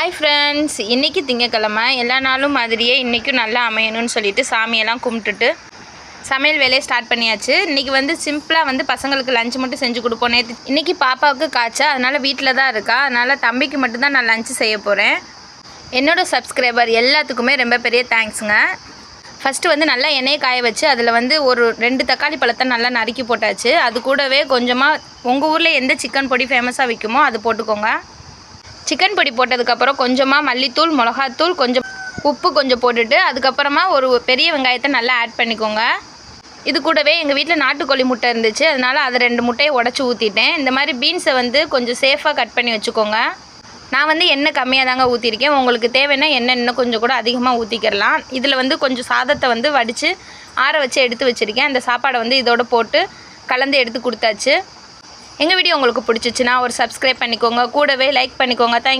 Hi friends, இன்றைக்கி திங்கக்கிழமை. எல்லா நாளும் மாதிரியே இன்றைக்கும் நல்லா அமையணும்னு சொல்லிட்டு சாமியெல்லாம் கும்பிட்டுட்டு சமையல் வேலையை ஸ்டார்ட் பண்ணியாச்சு. இன்றைக்கி சிம்பிளாக பசங்களுக்கு லஞ்சு மட்டும் செஞ்சு கொடுப்போம். இன்றைக்கி பாப்பாவுக்கு காய்ச்சல், அதனால் வீட்டில் தான் இருக்கா. அதனால் தம்பிக்கு மட்டும்தான் நான் லஞ்சு செய்ய போகிறேன். என்னோடய சப்ஸ்கிரைபர் எல்லாத்துக்குமே ரொம்ப பெரிய தேங்க்ஸுங்க. ஃபஸ்ட்டு நல்லா எண்ணெயை காய வச்சு அதில் ஒரு 2 தக்காளி பழத்தை நல்லா நறுக்கி போட்டாச்சு. அது கூடவே கொஞ்சமாக உங்கள் ஊரில் எந்த சிக்கன் பொடி ஃபேமஸாக விற்குமோ அது போட்டுக்கோங்க. சிக்கன் பொடி போட்டதுக்கப்புறம் கொஞ்சமாக மல்லித்தூள், மிளகாத்தூள், கொஞ்சம் உப்பு கொஞ்சம் போட்டுட்டு அதுக்கப்புறமா ஒரு பெரிய வெங்காயத்தை நல்லா ஆட் பண்ணிக்கோங்க. இது கூடவே எங்கள் வீட்டில் நாட்டுக்கோழி முட்டை இருந்துச்சு, அதனால் அதை 2 முட்டையை உடச்சி ஊற்றிட்டேன். இந்த மாதிரி பீன்ஸை கொஞ்சம் சேஃபாக கட் பண்ணி வச்சுக்கோங்க. நான் எண்ணெய் கம்மியாக தாங்க ஊற்றிருக்கேன். உங்களுக்கு தேவைன்னா எண்ணெய் இன்னும் கொஞ்சம் கூட அதிகமாக ஊற்றிக்கிறலாம். இதில் கொஞ்சம் சாதத்தை வடித்து ஆற வச்சு எடுத்து வச்சுருக்கேன். அந்த சாப்பாடை இதோட போட்டு கலந்து எடுத்து கொடுத்தாச்சு. எங்கள் வீடியோ உங்களுக்கு பிடிச்சிச்சின்னா ஒரு சப்ஸ்கிரைப் பண்ணிக்கோங்க, கூடவே லைக் பண்ணிக்கோங்க. தேங்க்யூ.